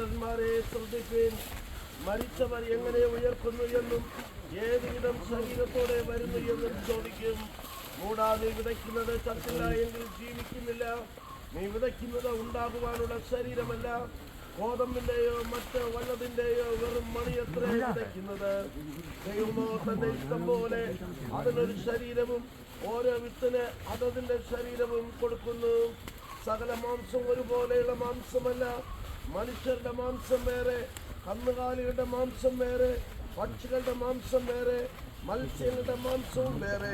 സഹോദരന്മാരെ ശ്രദ്ധിപ്പീൻ. മരിച്ചവർ എങ്ങനെ ഉയർക്കുന്നു എന്നും ഏതുവിധം ശരീരത്തോടെ വരുന്നു എന്നും ചോദിക്കും. കൂടാതെ വിതയ്ക്കുന്നത് ചത്തില്ല എങ്കിൽ ജീവിക്കുന്നില്ല. നീ വിതയ്ക്കുന്നത് ഉണ്ടാകുവാനുള്ള ശരീരമല്ല, ഗോതമ്പിന്റെയോ മറ്റ് വല്ലതിന്റെയോ വെറും മണിയത്രേ വിതയ്ക്കുന്നത്. ദൈവമോ തന്റെ ഇഷ്ടം പോലെ അതിനൊരു ശരീരവും ഓരോ വിത്തിന് അതതിന്റെ ശരീരവും കൊടുക്കുന്നു. സകല മാംസം ഒരുപോലെയുള്ള മാംസമല്ല. മനുഷ്യരുടെ മാംസം വേറെ, കന്നുകാലികളുടെ മാംസം വേറെ, പക്ഷികളുടെ മാംസം വേറെ, മത്സ്യങ്ങളുടെ മാംസവും വേറെ.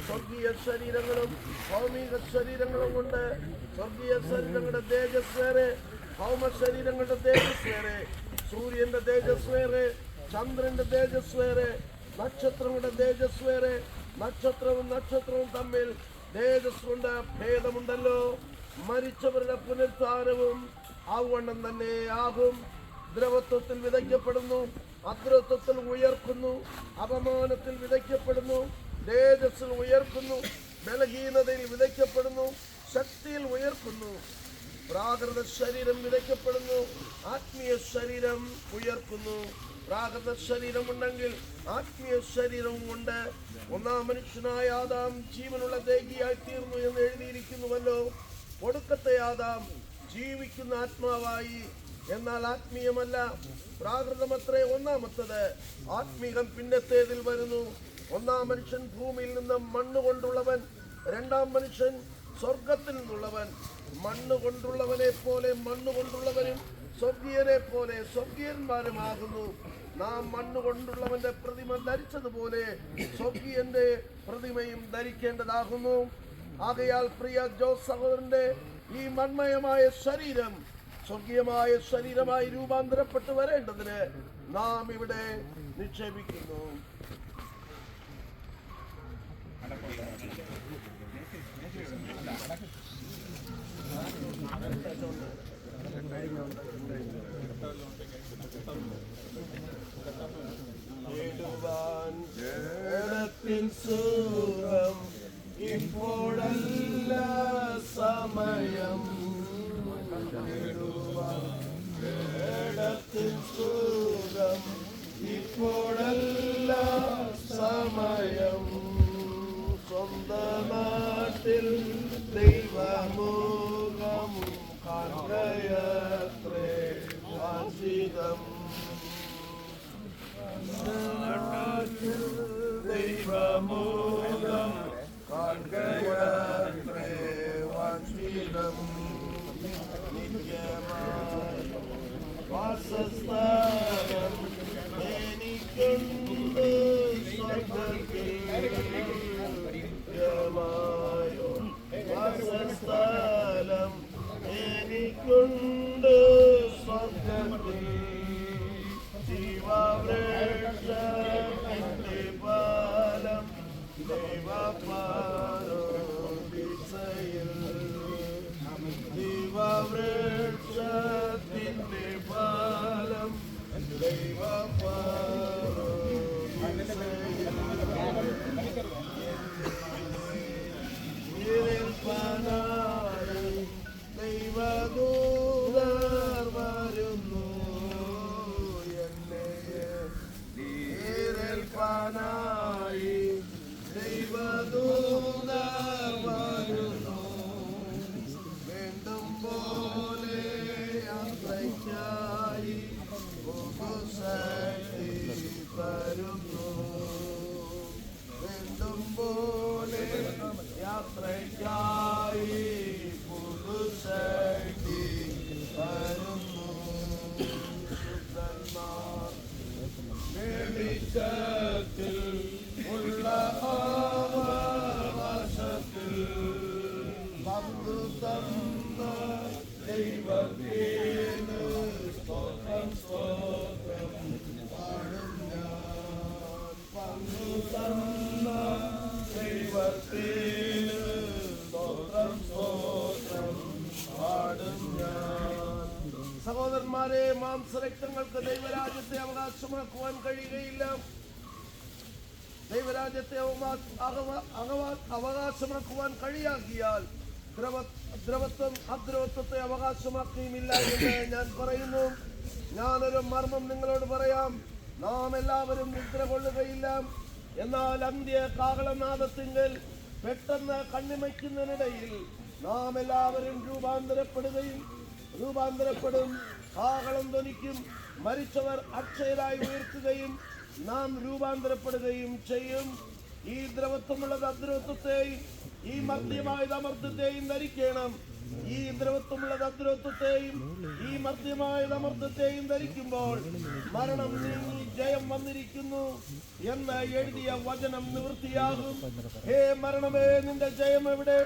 സ്വർഗീയ ശരീരങ്ങളും ഭൗമിക ശരീരങ്ങളും കൊണ്ട് സ്വർഗീയ ശരീരങ്ങളുടെ തേജസ് വേറെ, ഭൗമ ശരീരങ്ങളുടെ തേജസ് വേറെ. സൂര്യന്റെ തേജസ് വേറെ, ചന്ദ്രന്റെ തേജസ് വേറെ, നക്ഷത്രങ്ങളുടെ തേജസ് വേറെ. നക്ഷത്രവും തമ്മിൽ തേജസ് കൊണ്ട് ഭേദമുണ്ടല്ലോ. മരിച്ചവരുടെ പുനരുത്ഥാനവും ആവണ്ണം തന്നെ ആകും. ദ്രവത്വത്തിൽ വിതയ്ക്കപ്പെടുന്നു, അദ്രവത്വത്തിൽ ഉയർക്കുന്നു. അപമാനത്തിൽ വിതയ്ക്കപ്പെടുന്നു, തേജസ്സിൽ ഉയർക്കുന്നു. ബലഹീനതയിൽ വിതയ്ക്കപ്പെടുന്നു, ശക്തിയിൽ ഉയർക്കുന്നു. പ്രാകൃത ശരീരം വിതയ്ക്കപ്പെടുന്നു, ആത്മീയ ശരീരം ഉയർക്കുന്നു. പ്രാകൃത ശരീരമുണ്ടെങ്കിൽ ആത്മീയ ശരീരവും ഉണ്ട്. ഒന്നാം മനുഷ്യനായ ആദാം ജീവനുള്ള ദേഹിയായി തീർന്നു എന്ന് എഴുതിയിരിക്കുന്നുവല്ലോ. ഒടുക്കത്തെ ആദാം ജീവിക്കുന്ന ആത്മാവായി, എന്നാൽ ആത്മീയമല്ല. പ്രാകൃതമത്രേ ഒന്നാമത്തത്, ആത്മീകം പിന്നത്തേതിൽ വരുന്നു. ഒന്നാം മനുഷ്യൻ ഭൂമിയിൽ നിന്ന് മണ്ണുകൊണ്ടുള്ളവൻ, രണ്ടാം മനുഷ്യൻ സ്വർഗത്തിൽ നിന്നുള്ളവൻ. മണ്ണുകൊണ്ടുള്ളവനെ പോലെ മണ്ണുകൊണ്ടുള്ളവനും സ്വർഗീയനെ പോലെ സ്വർഗീയന്മാരുമാകുന്നു. നാം മണ്ണുകൊണ്ടുള്ളവന്റെ പ്രതിമ ധരിച്ചതുപോലെ സ്വർഗീയന്റെ പ്രതിമയും ധരിക്കേണ്ടതാകുന്നു. ആകയാൽ പ്രിയ ജോസ് സഹോദരന്റെ ഈ മൺമയമായ ശരീരം സ്വർഗീയമായ ശരീരമായി രൂപാന്തരപ്പെട്ടു വരേണ്ടതിന് നാം ഇവിടെ നിക്ഷേപിക്കുന്നു. സുഖം ഇപ്പോഴല്ല സമയം, സുഖം ഇപ്പോഴല്ല സമയം. സ്വന്തം നാട്ടിൽ ദൈവമുഖം കാണുകയത്രേ വാഞ്ചിതം. ദൈവമുഖം കാണുകയത്രേ വാഞ്ചിതം. നിത്യമായ വാസസ്ഥലം എനിക്കുണ്ട് സ്വർഗ്ഗത്തിൽ. വാസസ്ഥലം എനിക്കുണ്ട് സ്വർഗ്ഗത്തിൽ. ജീവവൃക്ഷത്തിന്റെ ഫലം ദൈവപാരോദിസയിൽ. ജീവവൃക്ഷത്തിന്റെ ഫലം ദൈവപാരോദിസയിൽ. ദൈവദൂതർ വരുന്നു എന്നെ ഏൽപ്പാനായി. ദൈവദൂതർ വരുന്നു വേണ്ടും പോലെ യാത്രയ്ക്കായി ശക്തി തരുന്നു. വേണ്ടും പോലെ യാത്രയ്ക്കായി പുതുശക്തി തരുന്നു. ശുദ്ധന്മാർ വെളിച്ചത്തിൽ ഉള്ള ആകാശത്തിൽ പങ്കു തന്ന ദൈവത്തിന് സ്തോത്രം സ്തോത്രം പാടും ഞാൻ. പങ്കു തന്ന ദൈവത്തിന് സ്തോത്രം സ്തോത്രം പാടും ഞാൻ. സഹോദരന്മാരെ, മാംസരക്തങ്ങൾക്ക് ദൈവരാജ്യത്തെ അവകാശമാക്കുവാൻ കഴിയുകയില്ല. ദൈവരാജ്യത്തെ അവകാശമാക്കുവാൻ കഴിയാക്കിയാൽ ദ്രവത്വം അദ്രവത്വത്തെ അവകാശമാക്കുകയുമില്ല എന്ന് ഞാൻ പറയുന്നു. ഞാനൊരു മർമ്മം നിങ്ങളോട് പറയാം, നാം എല്ലാവരും നിദ്ര കൊള്ളുകയില്ല. എന്നാൽ അന്ത്യ കാഹളനാദത്തിങ്കൽ പെട്ടെന്ന് കണ്ണിമയ്ക്കുന്നതിനിടയിൽ നാം എല്ലാവരും രൂപാന്തരപ്പെടും. കാഹളം ധ്വനിക്കും, മരിച്ചവർ അക്ഷയരായി ഉയർക്കുകയും നാം രൂപാന്തരപ്പെടുകയും ചെയ്യും. ഈ ദ്രവത്വമുള്ളത് അദ്രവത്വത്തെയും ഈ മർദ്യമായത് അമർത്യത്തെയും ധരിക്കണം. ഈ ദ്രവത്വമുള്ളത് അദ്രവത്വത്തെയും ഈ മർദ്യമായത് അമർത്യത്തെയും ധരിക്കുമ്പോൾ മരണം നീങ്ങി ജയം വന്നിരിക്കുന്നു എന്ന് എഴുതിയ വചനം നിവൃത്തിയാകും. ഹേ മരണമേ, നിന്റെ ജയം എവിടെ?